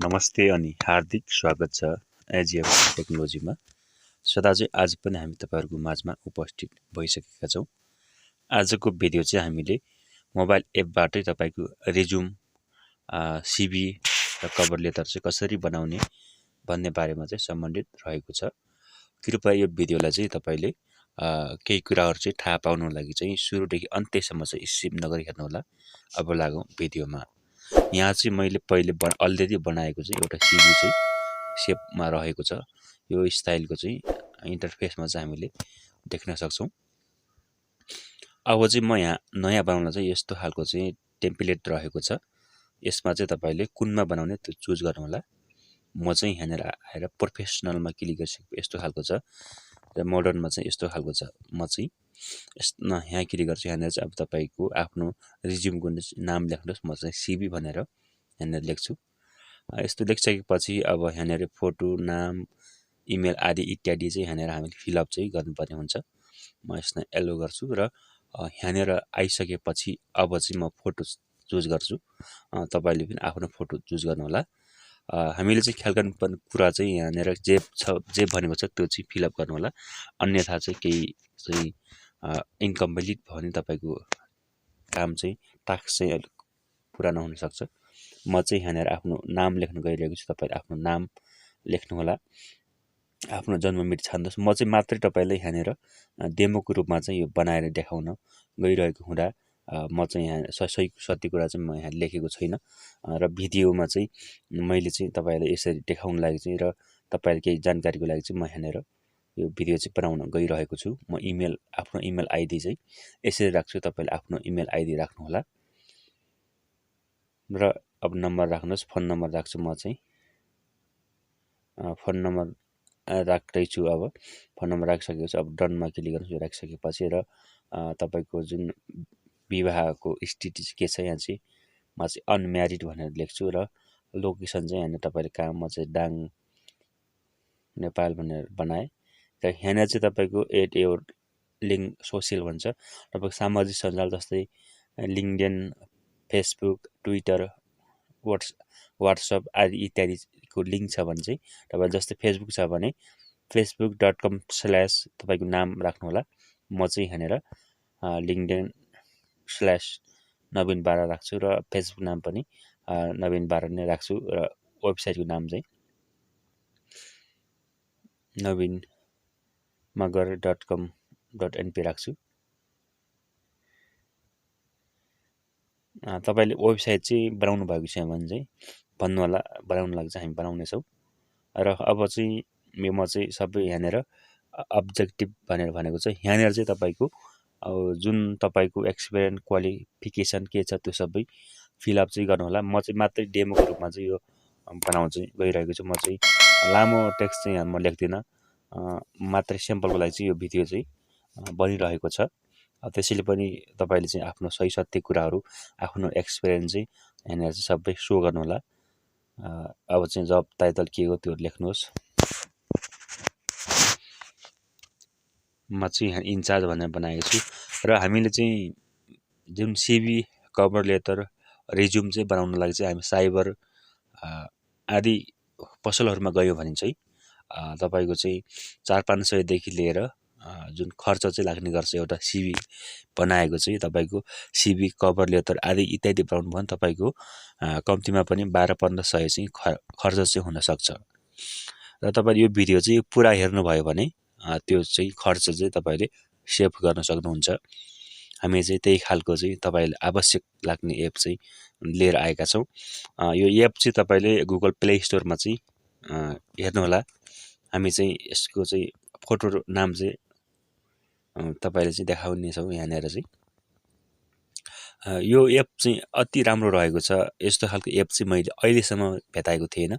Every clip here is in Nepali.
नमस्ते अनि हार्दिक स्वागत छ एजिएफ टेक्नोलोजीमा। सदा चाहिँ आज पनि हामी तपाईँहरूको माझमा उपस्थित भइसकेका छौँ। आजको भिडियो चाहिँ हामीले मोबाइल एपबाटै तपाईँको रिज्युम, सिभी र कभर लेटर चाहिँ कसरी बनाउने भन्ने बारेमा चाहिँ सम्बन्धित रहेको छ। कृपया यो भिडियोलाई चाहिँ तपाईँले केही कुराहरू चाहिँ थाहा पाउनको लागि चाहिँ सुरुदेखि अन्त्यसम्म चाहिँ स्किप नगरी हेर्नुहोला। अब लागौँ भिडियोमा। यहाँ चाहिँ मैले पहिले अलरेडी बनाएको चाहिँ एउटा सिभी चाहिँ सेपमा रहेको छ। यो स्टाइलको चाहिँ इन्टरफेसमा चाहिँ हामीले देख्न सक्छौँ। अब चाहिँ म यहाँ नयाँ बनाउन चाहिँ यस्तो खालको चाहिँ टेम्प्लेट रहेको छ। यसमा चाहिँ तपाईँले कुनमा बनाउने त्यो चुज गर्नु होला। म चाहिँ यहाँनिर आएर प्रोफेसनलमा क्लिक गरिसकेको यस्तो खालको छ र मोडर्नमा चाहिँ यस्तो खालको छ। म चाहिँ यहाँ क्लिक गर्छु। यहाँनिर चाहिँ अब तपाईँको आफ्नो रिज्युमको नाम लेख्नुहोस्। म चाहिँ सिभी भनेर यहाँनिर लेख्छु। यस्तो लेखिसकेपछि अब यहाँनिर फोटो, नाम, इमेल आदि इत्यादि चाहिँ यहाँनिर हामीले फिलअप चाहिँ गर्नुपर्ने हुन्छ। म यसलाई एलो गर्छु र यहाँनिर आइसकेपछि अब चाहिँ म फोटो चुज गर्छु। तपाईँले पनि आफ्नो फोटो चुज गर्नुहोला। हामीले चाहिँ ख्याल गर्नुपर्ने कुरा चाहिँ यहाँनिर जे भनेको छ त्यो चाहिँ फिलअप गर्नुहोला। अन्यथा चाहिँ केही चाहिँ इन्कम्प्लिट भयो भने तपाईँको काम चाहिँ टास्क चाहिँ अलिक पुरा नहुन सक्छ। म चाहिँ यहाँनिर आफ्नो नाम लेख्न गइरहेको छु। तपाईँले आफ्नो नाम लेख्नुहोला। आफ्नो जन्म मिति छान्नुहोस्। म चाहिँ मात्रै तपाईँलाई यहाँनिर डेमोको रूपमा चाहिँ यो बनाएर देखाउन गइरहेको हुँदा म चाहिँ यहाँ सही सत्य कुरा चाहिँ म यहाँ लेखेको छैन र भिडियोमा चाहिँ मैले चाहिँ तपाईँलाई यसरी देखाउन लागि चाहिँ र तपाईँले केही जानकारीको लागि चाहिँ म यहाँनिर यो भिडियो चाहिँ बनाउन गइरहेको छु। म आफ्नो इमेल आइडी चाहिँ यसरी राख्छु। तपाईँले आफ्नो इमेल आइडी राख्नुहोला र अब नम्बर राख्नुहोस्। फोन नम्बर राख्छु। म चाहिँ फोन नम्बर राख्दैछु। अब फोन नम्बर राखिसकेको छु। अब डनमा क्लिक गर्नुहोस्। यो राखिसकेपछि र तपाईँको जुन विवाहको स्थिति के छ यहाँ चाहिँ म चाहिँ अनम्यारिड भनेर लेख्छु र लोकेसन चाहिँ यहाँनिर तपाईँले कहाँ, म चाहिँ दाङ नेपाल भनेर बनाएँ र यहाँनिर चाहिँ तपाईँको एड योर लिङ्क सोसियल भन्छ। तपाईँको सामाजिक सञ्जाल जस्तै लिङ्कडिन, फेसबुक, ट्विटर, वाट्सएप आदि इत्यादिको लिङ्क छ भने चाहिँ तपाईँले जस्तै फेसबुक छ भने facebook.com/ तपाईँको नाम राख्नुहोला। म चाहिँ यहाँनिर linkedin/नवीन12 राख्छु र फेसबुक नाम पनि नवीन12 नै राख्छु र वेबसाइटको नाम चाहिँ naveenmagar.com.np राख्छु। तपाईँले वेबसाइट चाहिँ बनाउनु भएको छ भने चाहिँ भन्नु होला। बनाउनु लागि चाहिँ हामी बनाउनेछौँ र अब चाहिँ म चाहिँ सबै यहाँनिर अब्जेक्टिभ भनेर भनेको छ। यहाँनिर चाहिँ तपाईँको जुन तपाईँको एक्सपिरियन्स, क्वालिफिकेसन के छ त्यो सबै फिलअप चाहिँ गर्नुहोला। म चाहिँ मात्रै डेमोको रूपमा चाहिँ यो बनाउन चाहिँ गइरहेको छु। म चाहिँ लामो टेक्स्ट चाहिँ यहाँ म लेख्दिनँ। मात्रै स्याम्पलको लागि चाहिँ यो भिडियो चाहिँ बनिरहेको छ। त्यसैले पनि तपाईँले चाहिँ आफ्नो सही सत्य कुराहरू, आफ्नो एक्सपिरियन्स चाहिँ यहाँनिर चाहिँ सबै सो गर्नुहोला। अब चाहिँ जब टाइटल के हो त्यो लेख्नुहोस्। म चाहिँ यहाँ इन्चार्ज भनेर बनाएको छु र हामीले चाहिँ जुन सिभी, कभर लेटर, रिज्युम चाहिँ बनाउन लागि चाहिँ हामी साइबर आदि पसलहरूमा गयो भने चाहिँ तपाईँको चाहिँ 400-500 लिएर जुन खर्च चाहिँ लाग्ने गर्छ एउटा सिभी बनाएको चाहिँ तपाईँको सिभी, कभर लेटर आदि इत्यादि बनाउनु भयो भने तपाईँको कम्तीमा पनि 1200-1500 चाहिँ खर्च चाहिँ हुनसक्छ। र तपाईँले यो भिडियो चाहिँ पुरा हेर्नुभयो भने त्यो चाहिँ खर्च चाहिँ तपाईँले सेभ गर्न सक्नुहुन्छ। हामी चाहिँ त्यही खालको चाहिँ तपाईँले आवश्यक लाग्ने एप चाहिँ लिएर आएका छौँ। यो एप चाहिँ तपाईँले गुगल प्ले स्टोरमा चाहिँ हेर्नुहोला। हामी चाहिँ यसको चाहिँ फोटो नाम चाहिँ तपाईँले चाहिँ देखाउनेछौँ यहाँनिर चाहिँ। यो एप चाहिँ अति राम्रो रहेको छ। यस्तो खालको एप चाहिँ मैले अहिलेसम्म भेटाएको थिएन।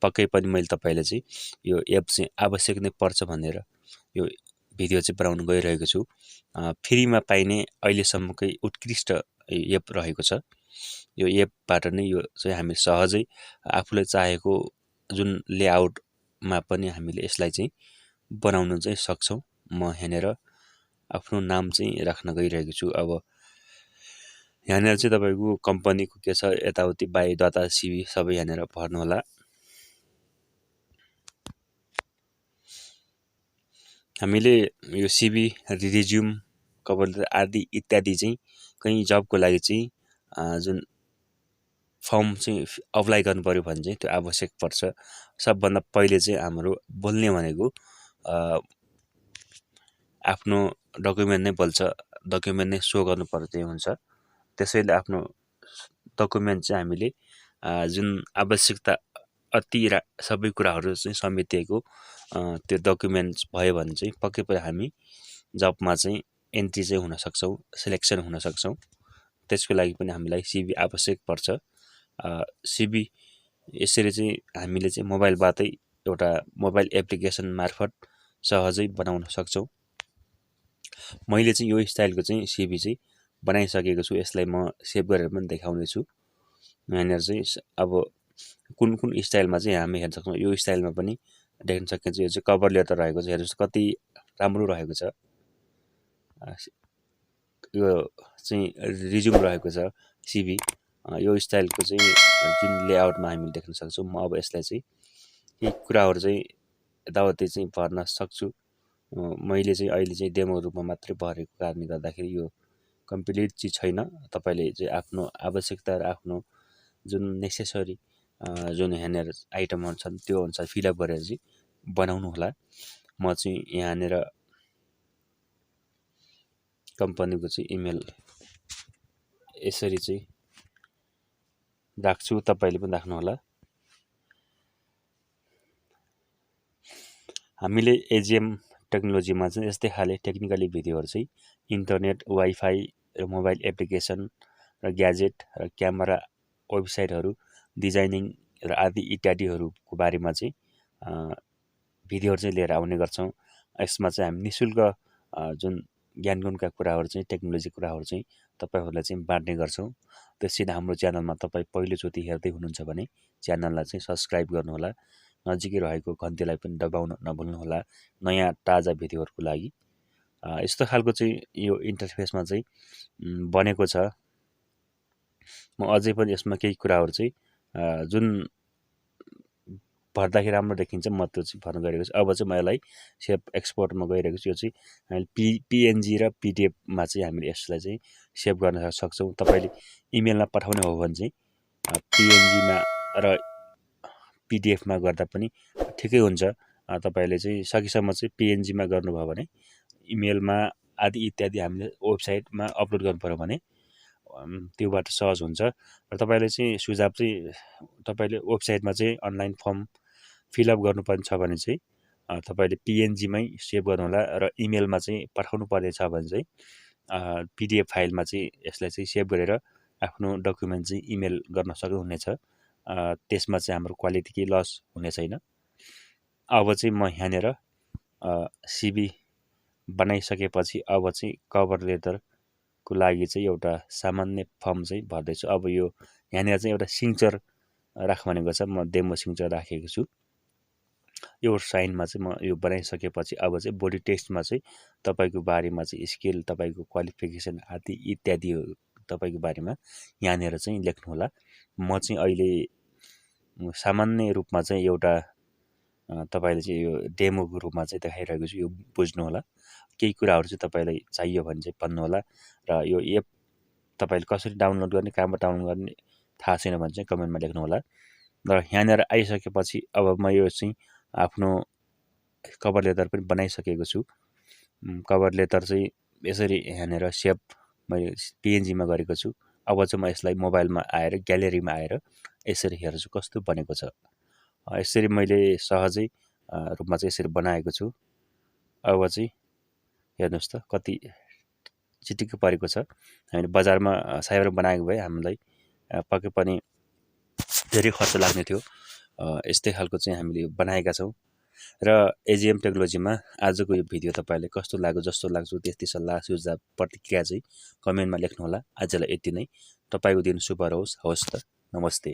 पक्कै पनि मैले तपाईँलाई चाहिँ यो एप चाहिँ आवश्यक नै पर्छ भनेर यो भिडियो चाहिँ बनाउन गइरहेको छु। फ्रीमा पाइने अहिलेसम्मकै उत्कृष्ट एप रहेको छ। यो एपबाट नै यो चाहिँ हामी सहजै आफूले चाहेको जुन लेआउटमा पनि हामीले यसलाई चाहिँ बनाउन चाहिँ सक्छौँ। म यहाँनिर आफ्नो नाम चाहिँ राख्न गइरहेको छु। अब यहाँनिर चाहिँ तपाईँको कम्पनीको के छ यताउति बायोडाटा सिभी सबै यहाँनिर भर्नु होला। हामीले यो सिभी, रिज्युम, कभर लेटर आदि इत्यादि चाहिँ कहीँ जबको लागि चाहिँ जुन फर्म चाहिँ अप्लाई गर्नु पऱ्यो भने चाहिँ त्यो आवश्यक पर्छ। सबभन्दा पहिले चाहिँ हाम्रो बोल्ने भनेको आफ्नो डकुमेन्ट नै बोल्छ, डकुमेन्ट नै सो गर्नु पर्ने हुन्छ। त्यसैले आफ्नो डकुमेन्ट चाहिँ हामीले जुन आवश्यकता अति सबै कुराहरू चाहिँ समेटिएको त्यो डकुमेन्ट्स भयो भने चाहिँ पक्कै पनि हामी जबमा चाहिँ एन्ट्री चाहिँ हुन सक्छौँ, सिलेक्सन हुन सक्छौँ। त्यसको लागि पनि हामीलाई सिभी आवश्यक पर्छ। सिभी यसरी चाहिँ हामीले चाहिँ मोबाइलबाटै एउटा मोबाइल एप्लिकेसन मार्फत सहजै बनाउन सक्छौँ। मैले चाहिँ यो स्टाइलको चाहिँ सिभी चाहिँ बनाइसकेको छु। यसलाई म सेभ गरेर पनि देखाउने छु। यहाँनिर चाहिँ अब कुन कुन स्टाइलमा चाहिँ हामी हेर्न सक्छौँ। यो स्टाइलमा पनि देख्न सकिन्छ। यो चाहिँ कभर लेटर रहेको छ, हेर्नुहोस् कति राम्रो रहेको छ। यो चाहिँ रिज्युम रहेको छ सिभी। यो स्टाइलको चाहिँ जुन लेआउटमा हामीले देख्न सक्छौँ। म अब यसलाई चाहिँ केही कुराहरू चाहिँ यताउति चाहिँ भर्न सक्छु। मैले चाहिँ अहिले चाहिँ डेमो रूपमा मात्रै भरेको कारणले गर्दाखेरि यो कम्प्लिट चाहिँ छैन। तपाईँले चाहिँ आफ्नो आवश्यकता र आफ्नो जुन नेसेसरी जुन यहाँनिर आइटमहरू छन् त्यो अनुसार फिलअप गरेर चाहिँ बनाउनु होला। म चाहिँ यहाँनिर कम्पनीको चाहिँ इमेल यसरी चाहिँ राख्छु, तपाईँले पनि राख्नु होला। हामीले एजिएम टेक्नोलोजीमा चाहिँ यस्तै खाले टेक्निकली भिडियोहरू चाहिँ इन्टरनेट, वाइफाई र मोबाइल एप्लिकेसन र ग्याजेट र क्यामेरा, वेबसाइटहरू, डिजाइनिङ र आदि इत्यादिहरूको बारेमा चाहिँ भिडियोहरू चाहिँ लिएर आउने गर्छौँ। यसमा चाहिँ हामी निःशुल्क जुन ज्ञान गुणका कुराहरू चाहिँ टेक्नोलोजी कुराहरू चाहिँ तपाईँहरूलाई चाहिँ बाँड्ने गर्छौँ। त्यसैले हाम्रो च्यानलमा तपाईँ पहिलोचोटि हेर्दै हुनुहुन्छ भने च्यानललाई चाहिँ सब्सक्राइब गर्नुहोला। नजिकै रहेको घन्टीलाई पनि दबाउन नभुल्नुहोला नयाँ ताजा भिडियोहरूको लागि। यस्तो खालको चाहिँ यो इन्टरफेसमा चाहिँ बनेको छ। म अझै पनि यसमा केही कुराहरू चाहिँ जुन भर्दाखेरि राम्रो देखिन्छ म त्यो चाहिँ भर्न गइरहेको छु। अब चाहिँ म यसलाई सेभ एक्सपोर्टमा गइरहेको छु। यो चाहिँ हामीले पिएनजी र पिडिएफमा चाहिँ हामीले यसलाई चाहिँ सेभ गर्न सक्छौँ। तपाईँले इमेलमा पठाउने हो भने चाहिँ पिएनजीमा र पिडिएफमा गर्दा पनि ठिकै हुन्छ। तपाईँले चाहिँ सकेसम्म चाहिँ पिएनजीमा गर्नुभयो भने इमेलमा आदि इत्यादि हामीले वेबसाइटमा अपलोड गर्नु पऱ्यो भने त्योबाट सहज हुन्छ। र तपाईँले चाहिँ सुझाव चाहिँ तपाईँले वेबसाइटमा चाहिँ अनलाइन फर्म फिलअप गर्नुपर्ने छ भने चाहिँ तपाईँले पिएनजीमै सेभ गर्नुहोला र इमेलमा चाहिँ पठाउनु पर्ने छ भने चाहिँ पिडिएफ फाइलमा चाहिँ यसलाई चाहिँ सेभ गरेर आफ्नो डकुमेन्ट चाहिँ इमेल गर्न सक्नुहुनेछ। त्यसमा चाहिँ हाम्रो क्वालिटी केही लस हुने छैन। अब चाहिँ म यहाँनिर सिभी बनाइसकेपछि अब चाहिँ कभर लेटरको लागि चाहिँ एउटा सामान्य फर्म चाहिँ भर्दैछु। अब यो यहाँनिर चाहिँ एउटा सिग्नेचर राख भनेको छ, म डेमो सिग्नेचर राखेको छु। यो साइनमा चाहिँ म यो बनाइसकेपछि अब चाहिँ बडी टेस्टमा चाहिँ तपाईँको बारेमा चाहिँ स्किल, तपाईँको क्वालिफिकेसन आदि इत्यादि तपाईँको बारेमा यहाँनिर चाहिँ लेख्नुहोला। म चाहिँ अहिले सामान्य रूपमा चाहिँ एउटा तपाईँले चाहिँ यो डेमोको रूपमा चाहिँ देखाइरहेको छु। यो बुझ्नुहोला। केही कुराहरू चाहिँ तपाईँलाई चाहियो भने चाहिँ भन्नुहोला। र यो एप तपाईँले कसरी डाउनलोड गर्ने, कहाँबाट डाउनलोड गर्ने थाहा छैन भने चाहिँ कमेन्टमा लेख्नुहोला। र यहाँनिर आइसकेपछि अब म यो चाहिँ आफ्नो कभर लेटर पनि बनाइसकेको छु। कभर लेटर चाहिँ यसरी यहाँनिर सेभ मैले पिएनजीमा गरेको छु। अब चाहिँ म यसलाई मोबाइलमा आएर ग्यालेरीमा आएर यसरी हेर्छु कस्तो बनेको छ। यसरी मैले सहजै रूपमा चाहिँ यसरी बनाएको छु। अब चाहिँ हेर्नुहोस् त कति चिटिक्क परेको छ। हामीले बजारमा साइबर बनाएको भए हामीलाई पक्कै पनि धेरै खर्च लाग्ने थियो। यस्तै खालको चाहिँ हामीले बनाएका छौँ। र एजिएम टेक्नोलोजीमा आजको यो भिडियो तपाईँलाई कस्तो लाग्यो, जस्तो लाग्छ त्यस्तै सल्लाह सुझाव प्रतिक्रिया चाहिँ कमेन्टमा लेख्नुहोला। आजलाई यति नै। तपाईँको दिन शुभ रहोस्। हवस् त, नमस्ते।